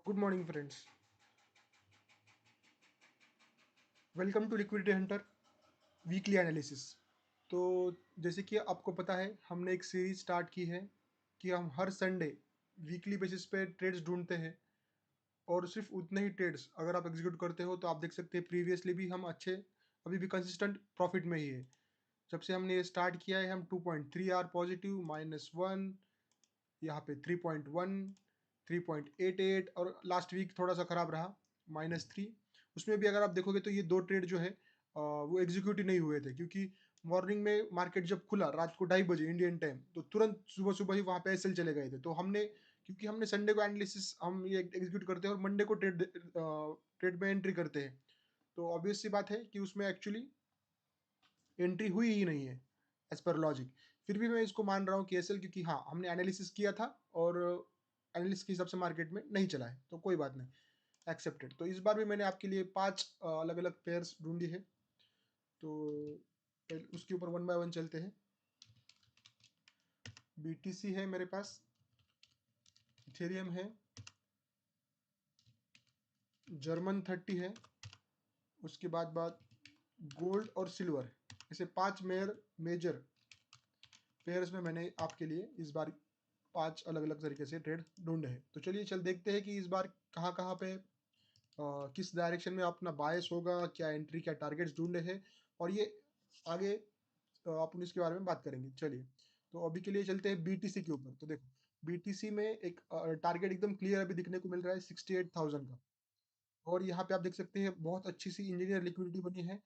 Good morning friends. Welcome to liquidity hunter weekly analysis. तो जैसे कि आपको पता है, हमने एक सीरीज स्टार्ट की है कि हम हर संडे वीकली बेसिस पे ट्रेड्स ढूंढते हैं। और सिर्फ उतने ही ट्रेड्स अगर आप एग्जीक्यूट करते हो तो आप देख सकते हैं प्रीवियसली भी हम अच्छे, अभी भी कंसिस्टेंट प्रॉफिट में ही है। जब से हमने ये स्टार्ट किया है हम 2.3 आर पॉजिटिव, -1, यहाँ पे 3.1, 3.88, और लास्ट वीक थोड़ा सा खराब रहा, -3। उसमें भी अगर आप देखोगे तो ये दो ट्रेड जो है वो एग्जीक्यूट ही नहीं हुए थे, क्योंकि मॉर्निंग में मार्केट जब खुला रात को 2:30 बजे इंडियन टाइम, तो तुरंत सुबह सुबह ही वहाँ पे एसएल चले गए थे। तो हमने, क्योंकि हमने संडे को एनालिसिस हम ये एग्जीक्यूट करते हैं और मंडे को ट्रेड ट्रेड में एंट्री करते हैं, तो ऑब्वियस सी बात है कि उसमें एक्चुअली एंट्री हुई ही नहीं है एज पर लॉजिक। फिर भी मैं इसको मान रहा हूँ कि एसएल, क्योंकि हाँ हमने एनालिसिस किया था और एनालिसिस के हिसाब से मार्केट में नहीं चला है, तो कोई बात नहीं, एक्सेप्टेड। तो इस बार भी मैंने आपके लिए 5 अलग अलग पेयर्स ढूंढी है, तो उसके ऊपर वन बाय वन चलते हैं। बीटीसी है मेरे पास, इथेरियम है, जर्मन 30 है, उसके बाद बाद गोल्ड और सिल्वर। ऐसे 5 मेजर पेयर्स में मैंने आपके लिए इस बार 5 अलग अलग तरीके से ट्रेड ढूंढे हैं। तो चलिए चल देखते हैं कि इस बार कहाँ कहाँ पे किस डायरेक्शन में अपना बायस होगा, क्या एंट्री, क्या टारगेट्स ढूंढे हैं, और ये आगे अपन इसके बारे में बात करेंगे। चलिए, तो अभी के लिए चलते हैं बीटीसी के ऊपर। तो देखो, बीटीसी में एक टारगेट एकदम क्लियर अभी दिखने को मिल रहा है 68,000 का, और यहाँ पे आप देख सकते हैं बहुत अच्छी सी इंजीनियर लिक्विडिटी बनी है।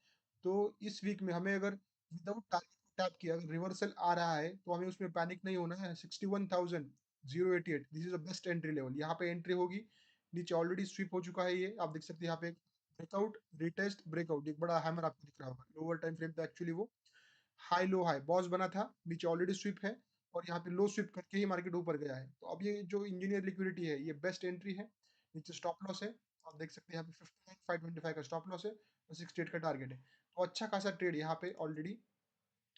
तो इस वीक में हमें अगर विदाउट टारगेट को टैप किया, अगर रिवर्सल आ रहा है तो हमें उसमें पैनिक नहीं होना है। 61,088, this is the best entry level, यहाँ पे एंट्री होगी। नीचे ऑलरेडी स्वीप हो चुका है, ये आप देख सकते हैं। यहाँ पे ब्रेकआउट, रिटेस्ट, ब्रेकआउट, एक बड़ा हैमर आपको दिख रहा होगा लोअर टाइम फ्रेम पे। एक्चुअली वो हाई लो हाई बॉस बना था, नीचे ऑलरेडी स्वीप है, और यहाँ पे लो स्वीप करके ही मार्केट ऊपर गया है। तो अब ये जो इंजीनियर लिक्विडिटी है ये बेस्ट एंट्री है। नीचे स्टॉप लॉस है, आप देख सकते हैं यहाँ पे 59,525 का स्टॉप लॉस है और 68 का टारगेट है। तो अच्छा खासा ट्रेड यहाँ पे ऑलरेडी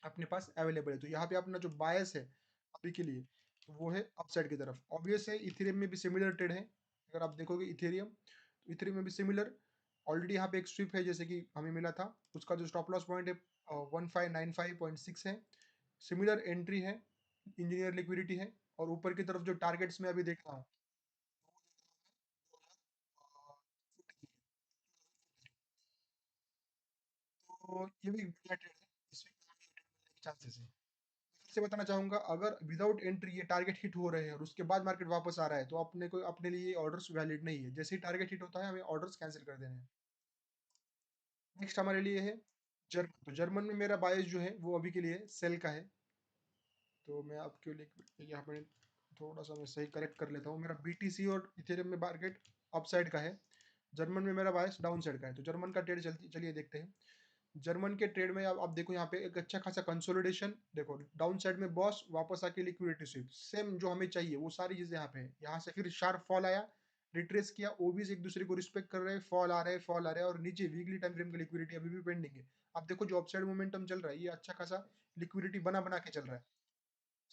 अपने पास अवेलेबल है। तो यहाँ पे अपना जो बायस है अभी के लिए, तो वो है अपसाइड की तरफ। ऑब्वियस है, इथेरियम में भी सिमिलर ट्रेड है। अगर आप देखोगे इथेरियम, तो इथेरियम में भी सिमिलर ऑलरेडी यहाँ पे एक स्विप है जैसे कि हमें मिला था। उसका जो स्टॉप लॉस पॉइंट है 1595.6 है। सिमिलर एंट्री है, इंजीनियर लिक्विडिटी है, और ऊपर की तरफ जो टारगेट्स में अभी देख रहा हूँ, तो ये भी एक बढ़िया ट्रेड है। इसमें मिलने के चांसेस है। फिर से बताना चाहूंगा, अगर विदाउट एंट्री ये टारगेट हिट हो रहे हैं और उसके बाद मार्केट वापस आ रहा है, तो अपने को, अपने लिए ऑर्डर्स वैलिड नहीं है। जैसे ही टारगेट हिट होता है हमें ऑर्डर्स कैंसिल कर देने हैं। नेक्स्ट हमारे लिए है जर्मन। तो जर्मन में मेरा बायस जो है वो अभी के लिए सेल का है। तो मैं आपके लिए यहाँ पे थोड़ा सा मैं सही करेक्ट कर लेता हूँ। मेरा बीटीसी और इथेरियम में मार्केट अपसाइड का है, जर्मन में मेरा बायस डाउन साइड का है। तो जर्मन का ट्रेड चलिए देखते हैं। जर्मन के ट्रेड में आप देखो, यहाँ पे एक अच्छा खासा कंसोलिडेशन देखो, डाउन साइड में बॉस, वापस आके लिक्विडिटी स्वीप, सेम जो हमें चाहिए वो सारी चीजें यहाँ पे है। यहाँ से फिर शार्प फॉल आया, रिट्रेस किया, ओबीज एक दूसरे को रिस्पेक्ट कर रहे हैं, फॉल आ रहे हैं, फॉल आ रहे हैं, और नीचे वीकली टाइम फ्रेम की लिक्विडिटी अभी भी पेंडिंग है। आप देखो जो अपसाइड मोमेंटम चल रहा है, ये अच्छा खासा लिक्विडिटी बना बना के चल रहा है,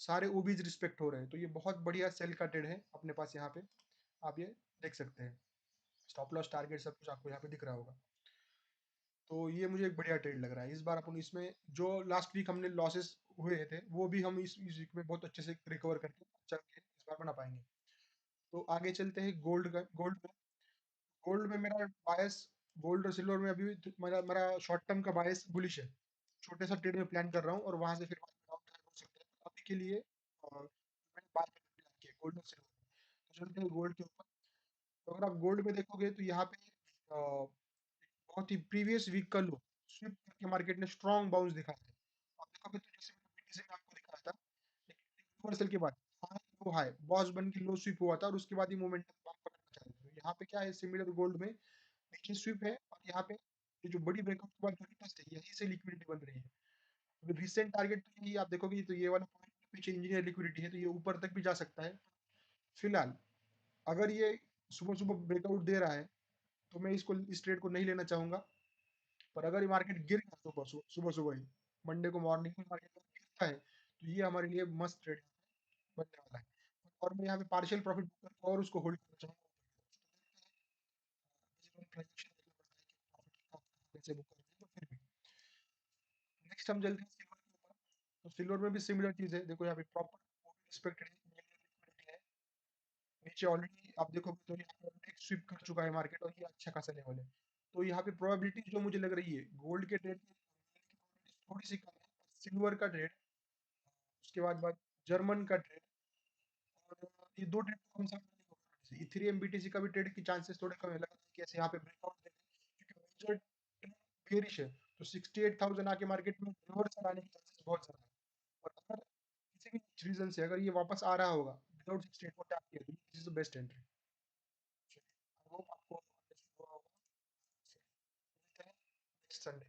सारे ओबीज रिस्पेक्ट हो रहे हैं। तो ये बहुत बढ़िया सेल का ट्रेड है अपने पास यहाँ पे, आप ये देख सकते हैं। स्टॉप लॉस, टारगेट, सब कुछ आपको यहाँ पे दिख रहा होगा। तो ये मुझे एक बढ़िया ट्रेड लग रहा है। इस बार अपन इसमें जो लास्ट वीक हमने लॉसेस हुए थे वो भी हम इस वीक में बहुत अच्छे से रिकवर करके अच्छा गेन इस बार बना पाएंगे। तो आगे चलते हैं गोल्ड में मेरा बायस, गोल्ड और सिल्वर में अभी भी मेरा मेरा शॉर्ट टर्म का बायस बुलिश है। छोटे सा ट्रेड में प्लान कर रहा हूँ और वहां से फिर डाउन हो सकते हैं। अभी के लिए मैंने बाय करने प्लान किया गोल्ड और सिल्वर में। तो चलते हैं गोल्ड के ऊपर। तो अगर आप गोल्ड में देखोगे तो यहाँ पे बहुत ही प्रीवियस वीक का लो स्विप करके मार्केट ने स्ट्रॉन्ग बाउंस दिखाया है। आप देखोगे तो जैसे मैंने बीटीसी में आपको दिखाया था, एक रिवर्सल के बाद हाई लो हाई बॉस बन के लो स्विप हुआ था, और उसके बाद ही मोमेंटम बाउंस पकड़ना चाहिए। तो यहाँ पे क्या है, सिमिलर गोल्ड में नीचे स्विप है, और यहाँ पे ये जो बड़ी ब्रेकआउट के बाद जो रिटेस्ट है, यहीं से लिक्विडिटी बन रही है। अगर रिसेंट टारगेट तो यही आप देखोगे, तो ये वाला पॉइंट पीछे इंजीनियर लिक्विडिटी है, तो ये ऊपर तक भी जा सकता है। फिलहाल अगर ये सुबह सुबह ब्रेकआउट दे रहा है तो मैं इसको, इस ट्रेड को नहीं लेना चाहूंगा। पर अगर ये मार्केट गिर गया सुबह सुबह सुबह ही, मंडे को मॉर्निंग में मार्केट गिरता है, तो ये हमारे लिए मस्त ट्रेड बनने वाला है। और मैं यहाँ पे पार्शियल प्रॉफिट बुक करके और उसको होल्ड करना चाहूंगा। ट्रांजेक्शन कैसे बुक कर रहे हैं, तो फिर भी नेक्स्ट हम चलते हैं सिल्वर के ऊपर। तो सिल्वर में भी सिमिलर चीज है, देखो यहाँ पे प्रॉपर रिस्पेक्टेड है, नीचे ऑलरेडी आप देखोगे तो यहाँ पे एक स्विप कर चुका है मार्केट और ये अच्छा खासा लेवल है। तो यहाँ पे प्रोबेबिलिटी जो मुझे लग रही है गोल्ड के ट्रेड की थोड़ी सी कम है, सिल्वर का ट्रेड, उसके बाद जर्मन का ट्रेड, और ये दो ट्रेड कौन सा इथेरियम बीटीसी का भी ट्रेड की चांसेस थोड़े कम है, लग रहा है कि ऐसे यहाँ पे ब्रेकआउट दे दें, क्योंकि मेजर ट्रेंड बेयरिश है, तो 68,000 आके मार्केट में रिवर्सल आने की चांसेस बहुत ज्यादा है। और अगर किसी भी रीजन से अगर ये वापस आ रहा होगा विदाउट 68 को टैप किया, तो this is the best entry. I hope आपको अंडरस्टूड हुआ होगा। Next Sunday